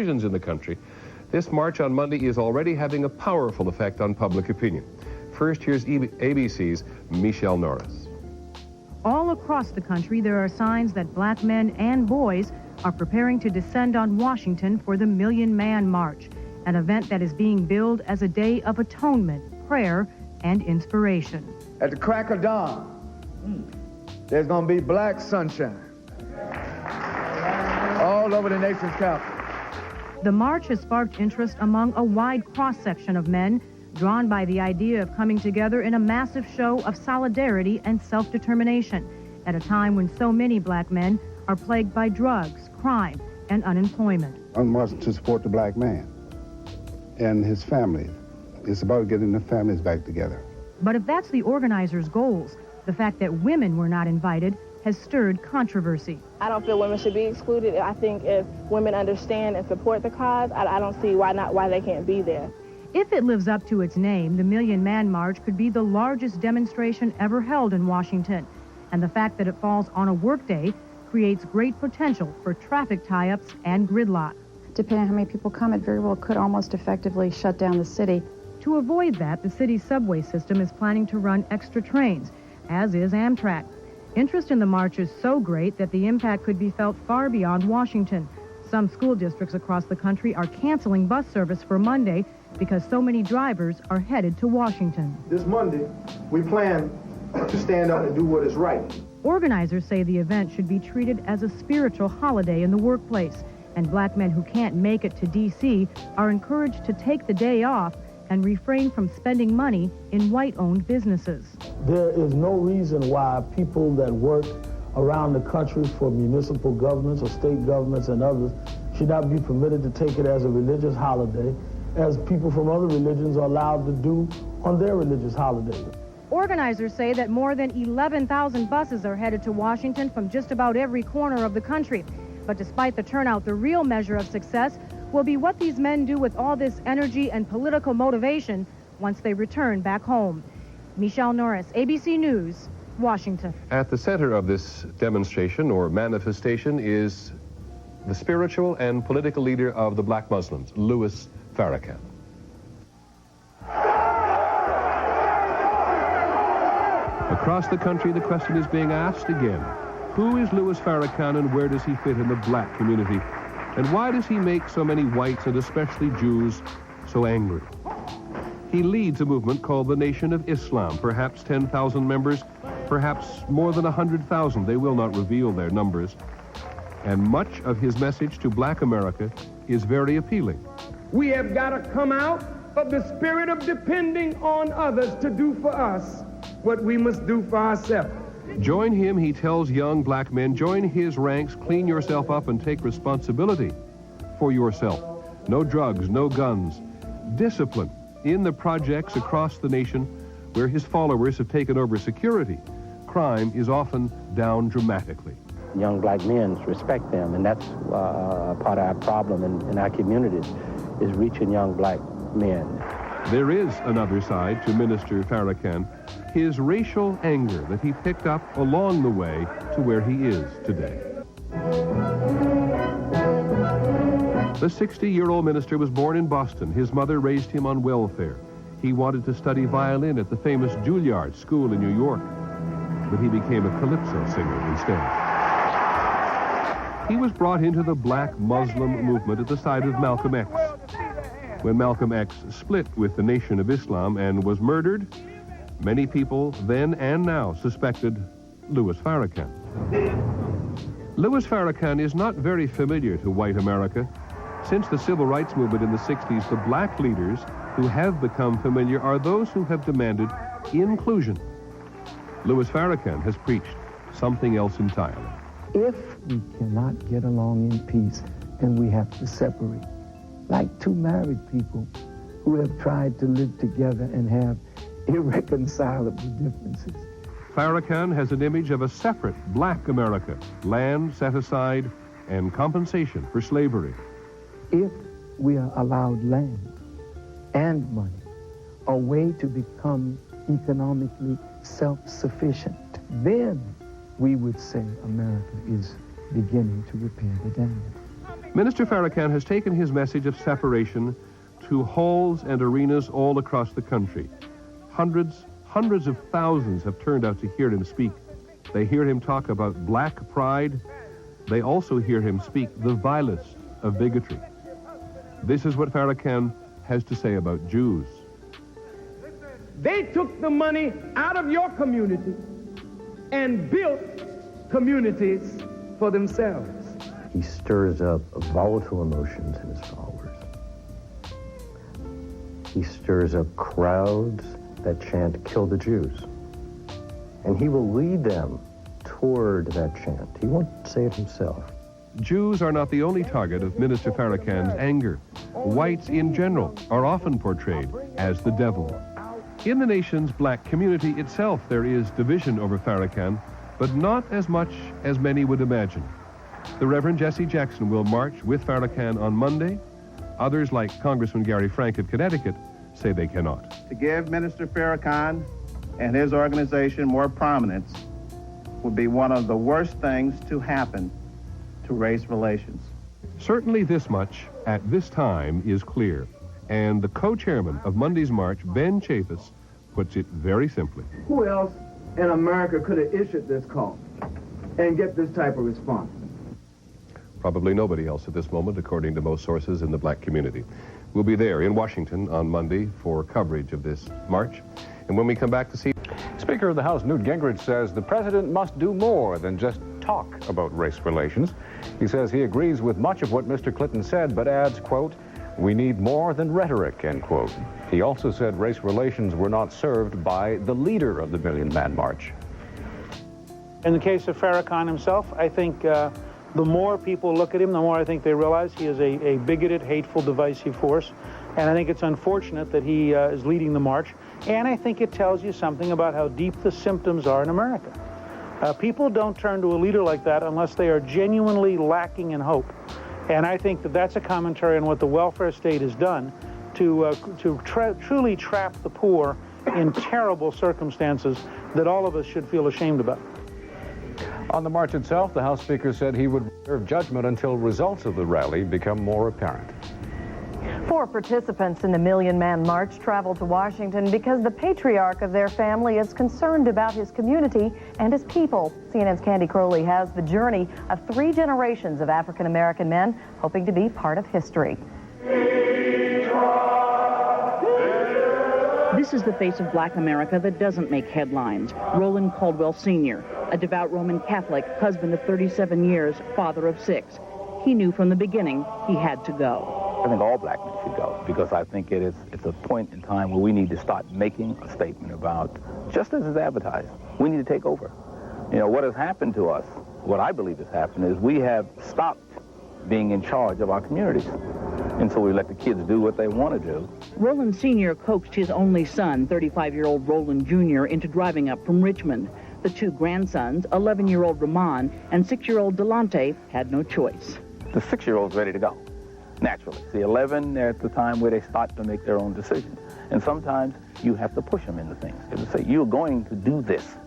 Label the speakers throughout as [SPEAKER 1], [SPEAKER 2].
[SPEAKER 1] divisions in the country, this march on Monday is already having a powerful effect on public opinion. First, here's ABC's Michelle Norris.
[SPEAKER 2] All across the country, there are signs that black men and boys are preparing to descend on Washington for the Million Man March, an event that is being billed as a day of atonement, prayer, and inspiration.
[SPEAKER 3] At the crack of dawn, there's going to be black sunshine all over the nation's capital.
[SPEAKER 2] The march has sparked interest among a wide cross-section of men, drawn by the idea of coming together in a massive show of solidarity and self-determination at a time when so many black men are plagued by drugs, crime, and unemployment.
[SPEAKER 4] I'm marching to support the black man and his family. It's about getting the families back together.
[SPEAKER 2] But if that's the organizers' goals, the fact that women were not invited has stirred controversy.
[SPEAKER 5] I don't feel women should be excluded. I think if women understand and support the cause, I don't see why they can't be there.
[SPEAKER 2] If it lives up to its name, the Million Man March could be the largest demonstration ever held in Washington. And the fact that it falls on a workday creates great potential for traffic tie-ups and gridlock.
[SPEAKER 6] Depending on how many people come, it very well could almost effectively shut down the city.
[SPEAKER 2] To avoid that, the city's subway system is planning to run extra trains, as is Amtrak. Interest in the march is so great that the impact could be felt far beyond Washington. Some school districts across the country are canceling bus service for Monday because so many drivers are headed to Washington.
[SPEAKER 7] This Monday, we plan to stand up and do what is right.
[SPEAKER 2] Organizers say the event should be treated as a spiritual holiday in the workplace, and black men who can't make it to D.C. are encouraged to take the day off and refrain from spending money in white-owned businesses.
[SPEAKER 8] There is no reason why people that work around the country for municipal governments or state governments and others should not be permitted to take it as a religious holiday, as people from other religions are allowed to do on their religious holidays.
[SPEAKER 2] Organizers say that more than 11,000 buses are headed to Washington from just about every corner of the country. But despite the turnout, the real measure of success will be what these men do with all this energy and political motivation once they return back home. Michelle Norris, ABC News, Washington.
[SPEAKER 1] At the center of this demonstration or manifestation is the spiritual and political leader of the black Muslims, Louis Farrakhan. Across the country, the question is being asked again. Who is Louis Farrakhan and where does he fit in the black community? And why does he make so many whites, and especially Jews, so angry? He leads a movement called the Nation of Islam, perhaps 10,000 members, perhaps more than 100,000. They will not reveal their numbers. And much of his message to black America is very appealing.
[SPEAKER 9] We have got to come out of the spirit of depending on others to do for us what we must do for ourselves.
[SPEAKER 1] Join him, he tells young black men, join his ranks, clean yourself up and take responsibility for yourself. No drugs, no guns. Discipline in the projects across the nation where his followers have taken over security. Crime is often down dramatically.
[SPEAKER 10] Young black men respect them, and that's part of our problem in our communities, is reaching young black men.
[SPEAKER 1] There is another side to Minister Farrakhan, his racial anger that he picked up along the way to where he is today. The 60-year-old minister was born in Boston. His mother raised him on welfare. He wanted to study violin at the famous Juilliard School in New York, but he became a calypso singer instead. He was brought into the black Muslim movement at the side of Malcolm X. When Malcolm X split with the Nation of Islam and was murdered, many people then and now suspected Louis Farrakhan. Louis Farrakhan is not very familiar to white America. Since the civil rights movement in the 60s, the black leaders who have become familiar are those who have demanded inclusion. Louis Farrakhan has preached something else entirely.
[SPEAKER 11] If we cannot get along in peace, then we have to separate. Like two married people who have tried to live together and have irreconcilable differences.
[SPEAKER 1] Farrakhan has an image of a separate black America, land set aside and compensation for slavery.
[SPEAKER 11] If we are allowed land and money, a way to become economically self-sufficient, then we would say America is beginning to repair the damage.
[SPEAKER 1] Minister Farrakhan has taken his message of separation to halls and arenas all across the country. Hundreds of thousands have turned out to hear him speak. They hear him talk about black pride. They also hear him speak the vilest of bigotry. This is what Farrakhan has to say about Jews.
[SPEAKER 9] They took the money out of your community and built communities for themselves.
[SPEAKER 10] He stirs up volatile emotions in his followers. He stirs up crowds that chant, "Kill the Jews." And he will lead them toward that chant. He won't say it himself.
[SPEAKER 1] Jews are not the only target of Minister Farrakhan's anger. Whites in general are often portrayed as the devil. In the nation's black community itself, there is division over Farrakhan, but not as much as many would imagine. The Reverend Jesse Jackson will march with Farrakhan on Monday. Others, like Congressman Gary Frank of Connecticut, say they cannot.
[SPEAKER 12] To give Minister Farrakhan and his organization more prominence would be one of the worst things to happen to race relations.
[SPEAKER 1] Certainly this much, at this time, is clear. And the co-chairman of Monday's march, Ben Chavis, puts it very simply.
[SPEAKER 3] Who else in America could have issued this call and get this type of response?
[SPEAKER 1] Probably nobody else at this moment, according to most sources in the black community. We'll be there in Washington on Monday for coverage of this march. And when we come back to see...
[SPEAKER 13] Speaker of the House Newt Gingrich says the president must do more than just talk about race relations. He says he agrees with much of what Mr. Clinton said, but adds, quote, "We need more than rhetoric," end quote. He also said race relations were not served by the leader of the Million Man March.
[SPEAKER 14] In the case of Farrakhan himself, I think the more people look at him, the more I think they realize he is a bigoted, hateful, divisive force. And I think it's unfortunate that he is leading the march. And I think it tells you something about how deep the symptoms are in America. People don't turn to a leader like that unless they are genuinely lacking in hope. And I think that that's a commentary on what the welfare state has done to truly trap the poor in terrible circumstances that all of us should feel ashamed about.
[SPEAKER 13] On the march itself, the House Speaker said he would reserve judgment until results of the rally become more apparent.
[SPEAKER 15] 4 participants in the Million Man March traveled to Washington because the patriarch of their family is concerned about his community and his people. CNN's Candy Crowley has the journey of 3 generations of African-American men hoping to be part of history.
[SPEAKER 16] This is the face of black America that doesn't make headlines. Roland Caldwell Sr., a devout Roman Catholic, husband of 37 years, father of 6. He knew from the beginning he had to go.
[SPEAKER 10] I think all black men should go, because I think it's a point in time where we need to start making a statement about, just as is advertised, we need to take over. You know, what has happened to us, what I believe has happened, is we have stopped being in charge of our communities. And so we let the kids do what they want to do.
[SPEAKER 16] Roland Sr. coaxed his only son, 35-year-old Roland Jr., into driving up from Richmond. The 2 grandsons, 11-year-old Ramon and 6-year-old Delante, had no choice.
[SPEAKER 10] The 6-year-old's ready to go, naturally. The 11, they're at the time where they start to make their own decisions. And sometimes you have to push them into things. And say, you're going to do this.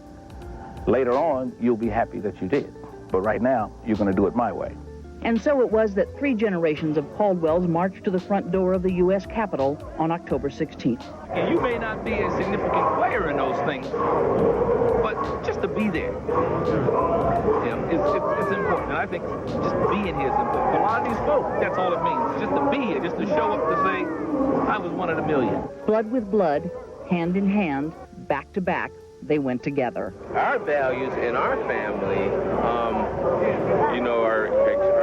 [SPEAKER 10] Later on, you'll be happy that you did. But right now, you're going to do it my way.
[SPEAKER 16] And so it was that 3 generations of Caldwells marched to the front door of the U.S. Capitol on October 16th.
[SPEAKER 17] And you may not be a significant player in those things, but just to be there, it's important. And I think just being here is important. For a lot of these folks, that's all it means. Just to be here, just to show up to say, I was one of the million.
[SPEAKER 16] Blood with blood, hand in hand, back to back, they went together.
[SPEAKER 18] Our values in our family,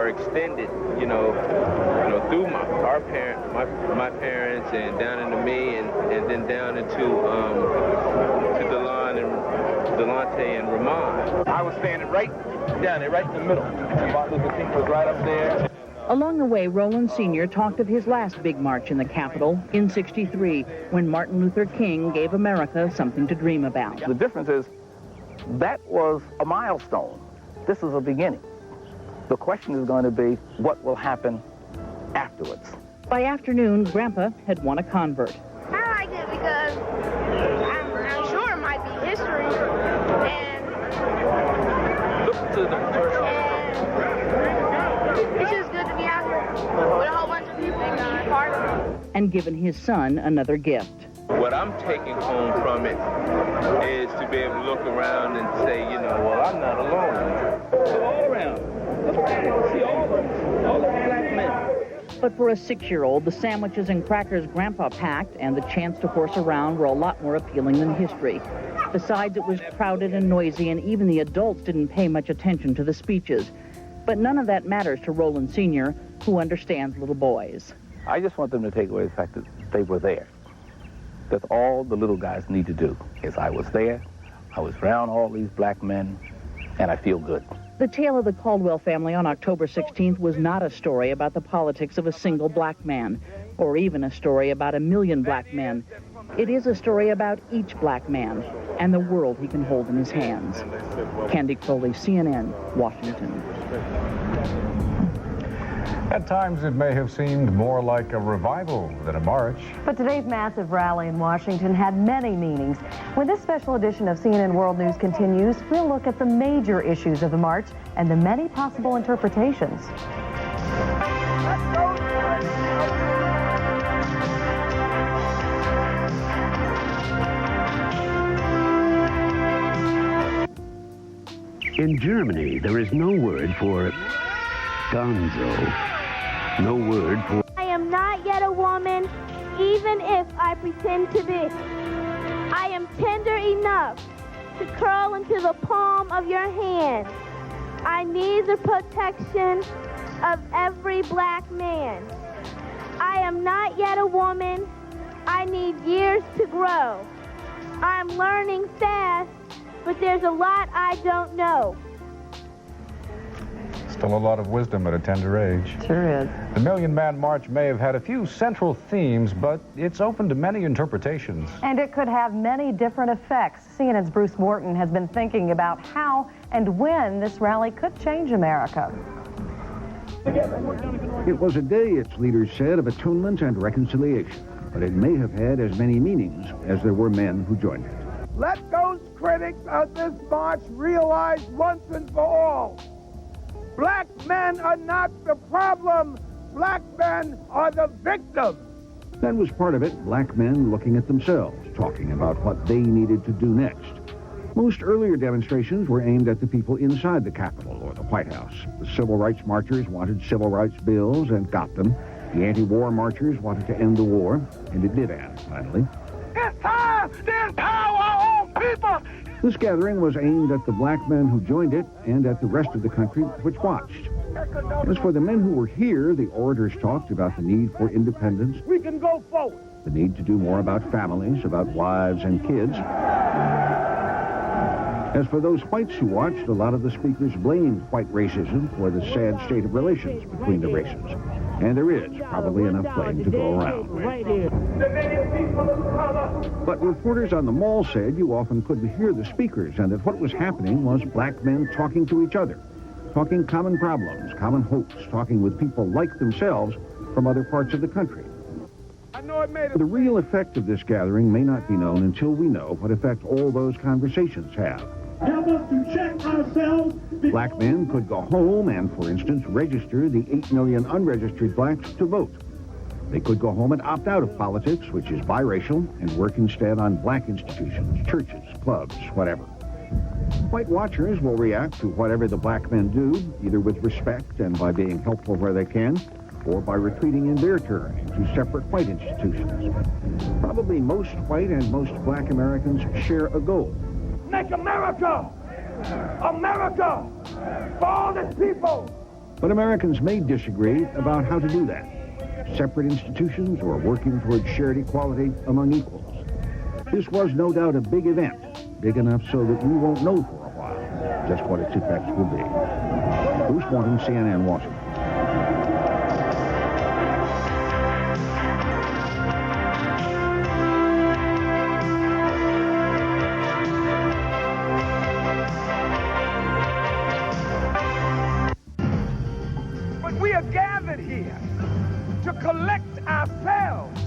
[SPEAKER 18] are extended, through my parents and down into me and then down into to Delante and Ramon.
[SPEAKER 17] I was standing right down there, right in the middle. Martin Luther King was right up there.
[SPEAKER 16] Along the way, Roland Sr. talked of his last big march in the Capitol in '63, when Martin Luther King gave America something to dream about.
[SPEAKER 10] The difference is that was a milestone. This is a beginning. The question is going to be, what will happen afterwards?
[SPEAKER 16] By afternoon, Grandpa had won a convert.
[SPEAKER 5] I like it because I'm sure it might be history, and
[SPEAKER 17] look to the church.
[SPEAKER 5] It's just good to be out here.
[SPEAKER 16] and given his son another gift.
[SPEAKER 18] What I'm taking home from it is to be able to look around and say, you know, well, I'm not alone. Look all around. Look around. See all the black men.
[SPEAKER 16] But for a 6-year-old, the sandwiches and crackers Grandpa packed and the chance to horse around were a lot more appealing than history. Besides, it was crowded and noisy, and even the adults didn't pay much attention to the speeches. But none of that matters to Roland Sr., who understands little boys.
[SPEAKER 10] I just want them to take away the fact that they were there. That's all the little guys need to do, is I was there, I was around all these black men, and I feel good.
[SPEAKER 16] The tale of the Caldwell family on October 16th was not a story about the politics of a single black man, or even a story about 1 million black men. It is a story about each black man and the world he can hold in his hands. Candy Crowley, CNN, Washington.
[SPEAKER 13] At times, it may have seemed more like a revival than a march.
[SPEAKER 15] But today's massive rally in Washington had many meanings. When this special edition of CNN World News continues, we'll look at the major issues of the march and the many possible interpretations.
[SPEAKER 19] In Germany, there is no word for gonzo. No word for...
[SPEAKER 20] I am not yet a woman, even if I pretend to be. I am tender enough to curl into the palm of your hand. I need the protection of every black man. I am not yet a woman. I need years to grow. I'm learning fast, but there's a lot I don't know.
[SPEAKER 13] Still a lot of wisdom at a tender age.
[SPEAKER 15] Sure is.
[SPEAKER 13] The Million Man March may have had a few central themes, but it's open to many interpretations.
[SPEAKER 15] And it could have many different effects. CNN's Bruce Morton has been thinking about how and when this rally could change America.
[SPEAKER 21] It was a day, its leaders said, of atonement and reconciliation, but it may have had as many meanings as there were men who joined it.
[SPEAKER 9] Let those critics of this march realize once and for all, black men are not the problem. Black men are the victim.
[SPEAKER 21] Then was part of it black men looking at themselves, talking about what they needed to do next. Most earlier demonstrations were aimed at the people inside the Capitol or the White House. The civil rights marchers wanted civil rights bills and got them. The anti-war marchers wanted to end the war, and it did end, finally.
[SPEAKER 9] It's time to empower our own people.
[SPEAKER 21] This gathering was aimed at the black men who joined it and at the rest of the country which watched. As for the men who were here, the orators talked about the need for independence.
[SPEAKER 9] We can go forward.
[SPEAKER 21] The need to do more about families, about wives and kids. As for those whites who watched, a lot of the speakers blamed white racism for the sad state of relations between the races. And there is probably enough blame to go around. But reporters on the Mall said you often couldn't hear the speakers and that what was happening was black men talking to each other, talking common problems, common hopes, talking with people like themselves from other parts of the country. The real effect of this gathering may not be known until we know what effect all those conversations have.
[SPEAKER 9] Help us to check ourselves.
[SPEAKER 21] Black men could go home and, for instance, register the 8 million unregistered blacks to vote. They could go home and opt out of politics, which is biracial, and work instead on black institutions, churches, clubs, whatever. White watchers will react to whatever the black men do, either with respect and by being helpful where they can, or by retreating in their turn into separate white institutions. Probably most white and most black Americans share a goal.
[SPEAKER 9] Make America for all its people.
[SPEAKER 21] But Americans may disagree about how to do that. Separate institutions or working towards shared equality among equals. This was no doubt a big event, big enough so that we won't know for a while just what its effects will be. Bruce Morton, CNN, Washington.
[SPEAKER 9] Collect ourselves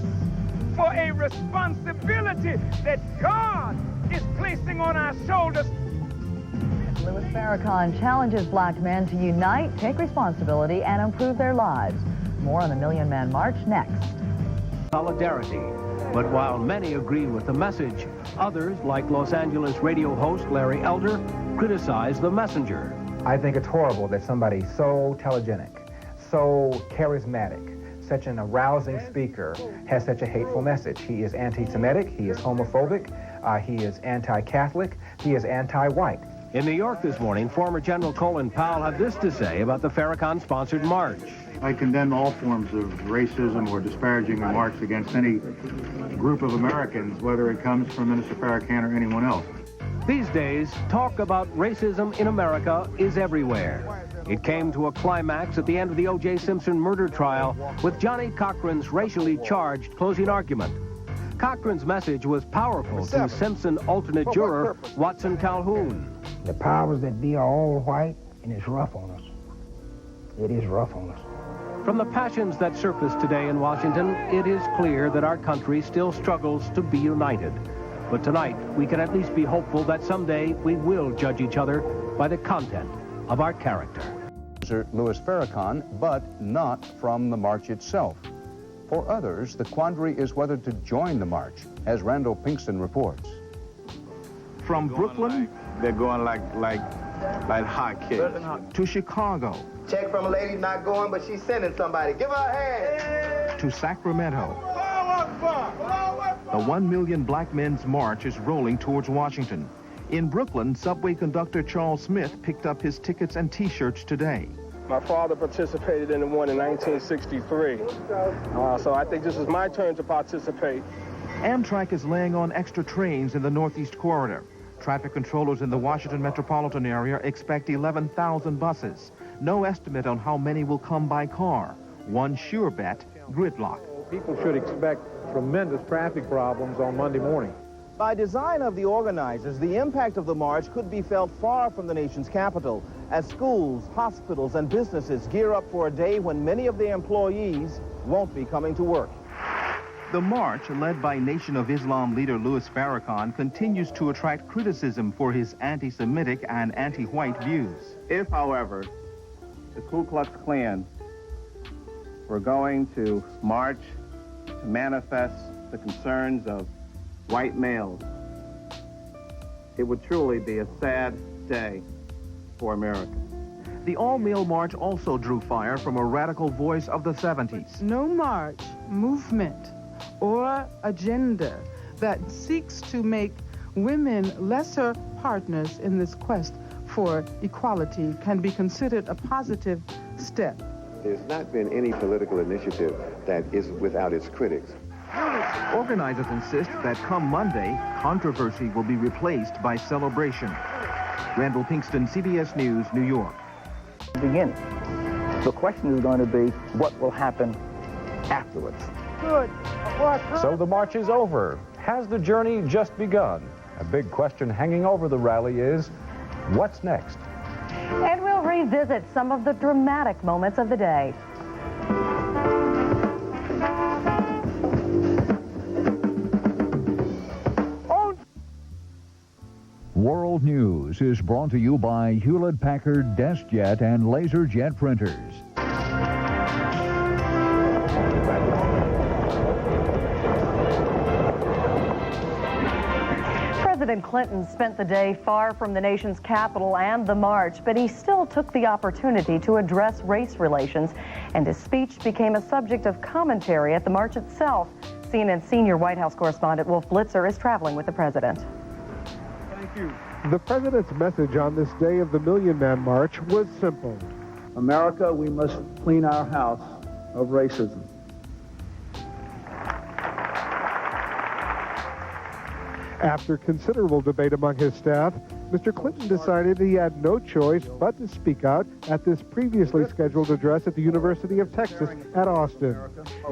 [SPEAKER 9] for a responsibility that God is placing on our shoulders.
[SPEAKER 15] Louis Farrakhan challenges black men to unite, take responsibility, and improve their lives. More on the Million Man March next.
[SPEAKER 4] solidarity. But while many agree with the message, others, like Los Angeles radio host Larry Elder, criticize the messenger.
[SPEAKER 22] I think it's horrible that somebody so telegenic, so charismatic, such an arousing speaker has such a hateful message. He is anti-Semitic, he is homophobic, he is anti-Catholic, he is anti-white.
[SPEAKER 4] In New York this morning, former General Colin Powell had this to say about the Farrakhan-sponsored march.
[SPEAKER 7] I condemn all forms of racism or disparaging remarks against any group of Americans, whether it comes from Minister Farrakhan or anyone else.
[SPEAKER 4] These days, talk about racism in America is everywhere. It came to a climax at the end of the O.J. Simpson murder trial with Johnny Cochran's racially charged closing argument. Cochran's message was powerful to Simpson alternate juror Watson Calhoun.
[SPEAKER 23] The powers that be are all white, and it's rough on us. It is rough on us.
[SPEAKER 4] From the passions that surface today in Washington, it is clear that our country still struggles to be united. But tonight, we can at least be hopeful that someday we will judge each other by the content of our character.
[SPEAKER 13] Minister Louis Farrakhan, but not from the march itself. For others, the quandary is whether to join the march, as Randall Pinkston reports.
[SPEAKER 12] From Brooklyn,
[SPEAKER 18] they're going like hotcakes.
[SPEAKER 12] To Chicago,
[SPEAKER 3] Check from a lady not going, but she's sending somebody. Give her a hand.
[SPEAKER 12] to Sacramento. The 1 million black men's march is rolling towards Washington. In Brooklyn, subway conductor Charles Smith picked up his tickets and T-shirts today.
[SPEAKER 9] My father participated in the one in 1963. So I think this is my turn to participate.
[SPEAKER 12] Amtrak is laying on extra trains in the Northeast Corridor. Traffic controllers in the Washington metropolitan area expect 11,000 buses. No estimate on how many will come by car. One sure bet, gridlock.
[SPEAKER 7] People should expect tremendous traffic problems on Monday morning.
[SPEAKER 24] By design of the organizers, the impact of the march could be felt far from the nation's capital, as schools, hospitals, and businesses gear up for a day when many of their employees won't be coming to work.
[SPEAKER 12] The march, led by Nation of Islam leader Louis Farrakhan, continues to attract criticism for his anti-Semitic and anti-white views.
[SPEAKER 10] If, however, the Ku Klux Klan were going to march to manifest the concerns of white males, it would truly be a sad day for America.
[SPEAKER 12] The all-male march also drew fire from a radical voice of the 70s.
[SPEAKER 25] No march, movement, or agenda that seeks to make women lesser partners in this quest for equality can be considered a positive step.
[SPEAKER 26] There's not been any political initiative that is without its critics.
[SPEAKER 12] Organizers insist that come Monday, controversy will be replaced by celebration. Randall Pinkston, CBS News, New York.
[SPEAKER 10] Beginning. The question is going to be, what will happen afterwards?
[SPEAKER 9] Good.
[SPEAKER 13] So the march is over. Has the journey just begun? A big question hanging over the rally is, what's next?
[SPEAKER 15] And we'll revisit some of the dramatic moments of the day.
[SPEAKER 27] World News is brought to you by Hewlett-Packard DeskJet and LaserJet printers.
[SPEAKER 15] President Clinton spent the day far from the nation's capital and the march, but he still took the opportunity to address race relations, and his speech became a subject of commentary at the march itself. CNN senior White House correspondent Wolf Blitzer is traveling with the president.
[SPEAKER 28] Thank you. The president's message on this day of the Million Man March was simple.
[SPEAKER 8] America, we must clean our house of racism.
[SPEAKER 28] After considerable debate among his staff, Mr. Clinton decided he had no choice but to speak out at this previously scheduled address at the University of Texas at Austin.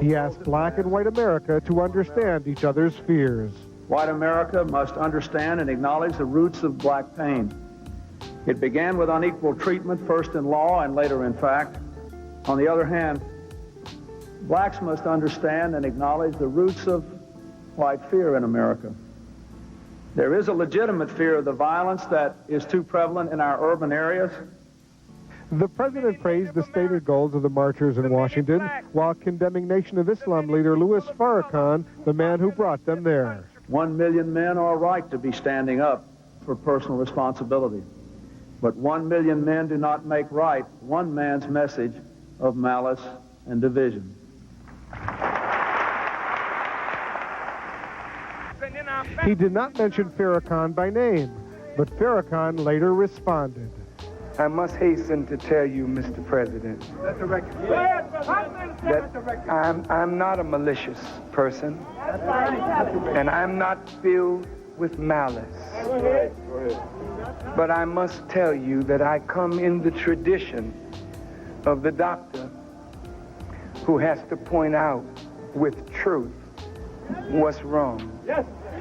[SPEAKER 28] He asked black and white America to understand each other's fears.
[SPEAKER 8] White America must understand and acknowledge the roots of black pain. It began with unequal treatment, first in law and later in fact. On the other hand, blacks must understand and acknowledge the roots of white fear in America. There is a legitimate fear of the violence that is too prevalent in our urban areas.
[SPEAKER 28] The president praised the stated goals of the marchers in Washington while condemning Nation of Islam leader Louis Farrakhan, the man who brought them there.
[SPEAKER 1] 1 million men are right to be standing up for personal responsibility. But 1 million men do not make right one man's message of malice and division.
[SPEAKER 28] He did not mention Farrakhan by name, but Farrakhan later responded.
[SPEAKER 2] I must hasten to tell you, Mr. President, that I'm not a malicious person, and I'm not filled with malice. But I must tell you that I come in the tradition of the doctor who has to point out with truth what's wrong.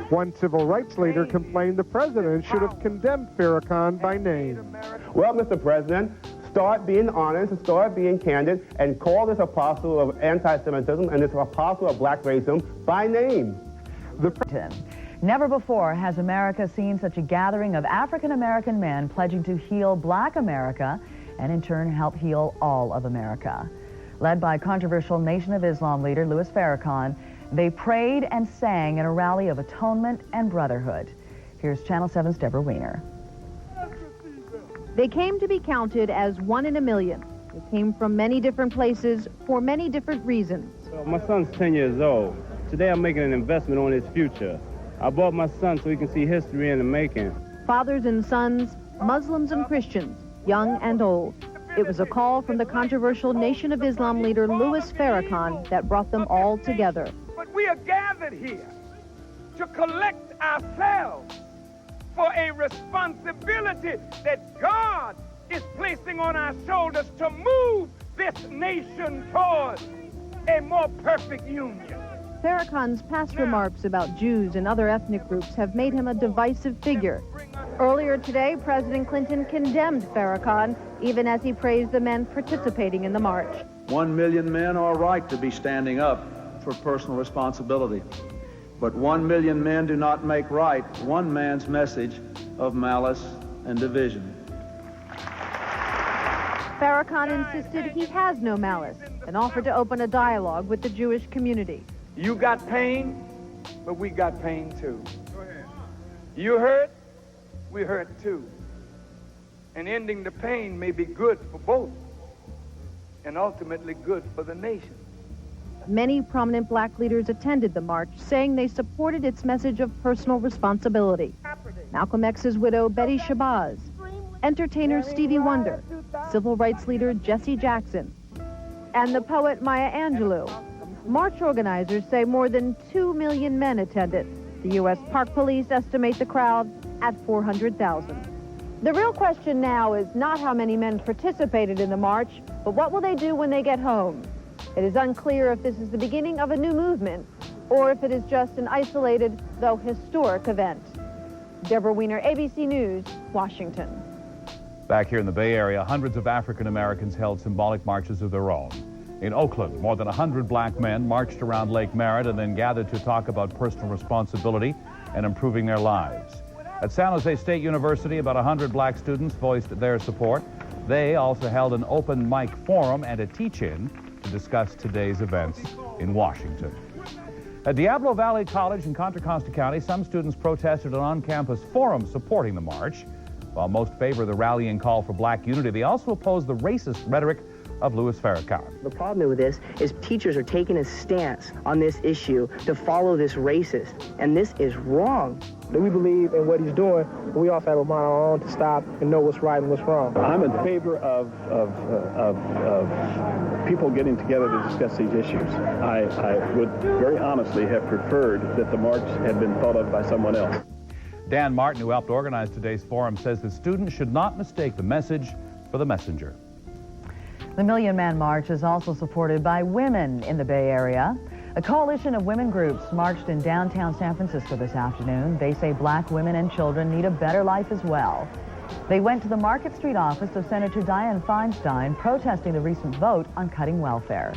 [SPEAKER 28] One civil rights leader complained the president should have condemned Farrakhan by name.
[SPEAKER 5] Well, Mr. President, start being honest and start being candid and call this apostle of anti-Semitism and this apostle of black racism by name.
[SPEAKER 15] Never before has America seen such a gathering of African-American men pledging to heal Black America and in turn help heal all of America. Led by controversial Nation of Islam leader Louis Farrakhan, they prayed and sang in a rally of atonement and brotherhood. Here's Channel 7's Deborah Weiner.
[SPEAKER 6] They came to be counted as 1 in a million. They came from many different places for many different reasons.
[SPEAKER 11] My son's 10 years old. Today I'm making an investment on his future. I bought my son so he can see history in the making.
[SPEAKER 6] Fathers and sons, Muslims and Christians, young and old. It was a call from the controversial Nation of Islam leader Louis Farrakhan that brought them all together.
[SPEAKER 9] But we are gathered here to collect ourselves for a responsibility that God is placing on our shoulders to move this nation towards a more perfect union.
[SPEAKER 6] Farrakhan's past remarks about Jews and other ethnic groups have made him a divisive figure. Earlier today, President Clinton condemned Farrakhan, even as he praised the men participating in the march.
[SPEAKER 1] 1 million men are right to be standing up for personal responsibility. But 1 million men do not make right one man's message of malice and division.
[SPEAKER 6] Farrakhan insisted he has no malice and offered to open a dialogue with the Jewish community.
[SPEAKER 2] You got pain, but we got pain too. You hurt, we hurt too. And ending the pain may be good for both, and ultimately good for the nation.
[SPEAKER 6] Many prominent black leaders attended the march, saying they supported its message of personal responsibility. Malcolm X's widow, Betty Shabazz, entertainer Stevie Wonder, civil rights leader Jesse Jackson, and the poet Maya Angelou. March organizers say more than 2 million men attended. The U.S. Park Police estimate the crowd at 400,000. The real question now is not how many men participated in the march, but what will they do when they get home? It is unclear if this is the beginning of a new movement or if it is just an isolated, though historic, event. Deborah Weiner, ABC News, Washington.
[SPEAKER 27] Back here in the Bay Area, hundreds of African Americans held symbolic marches of their own. In Oakland, more than 100 black men marched around Lake Merritt and then gathered to talk about personal responsibility and improving their lives. At San Jose State University, about 100 black students voiced their support. They also held an open mic forum and a teach-in to discuss today's events in Washington. At Diablo Valley College in Contra Costa County, some students protested an on-campus forum supporting the march. While most favor the rallying call for black unity, they also oppose the racist rhetoric of Louis Farrakhan.
[SPEAKER 14] The problem with this is teachers are taking a stance on this issue to follow this racist, and this is wrong.
[SPEAKER 16] We believe in what he's doing, but we also have a mind of our own to stop and know what's right and what's wrong.
[SPEAKER 17] I'm in favor of people getting together to discuss these issues. I would very honestly have preferred that the march had been thought of by someone else.
[SPEAKER 27] Dan Martin, who helped organize today's forum, says the students should not mistake the message for the messenger.
[SPEAKER 15] The Million Man March is also supported by women in the Bay Area. A coalition of women groups marched in downtown San Francisco this afternoon. They say black women and children need a better life as well. They went to the Market Street office of Senator Dianne Feinstein protesting the recent vote on cutting welfare.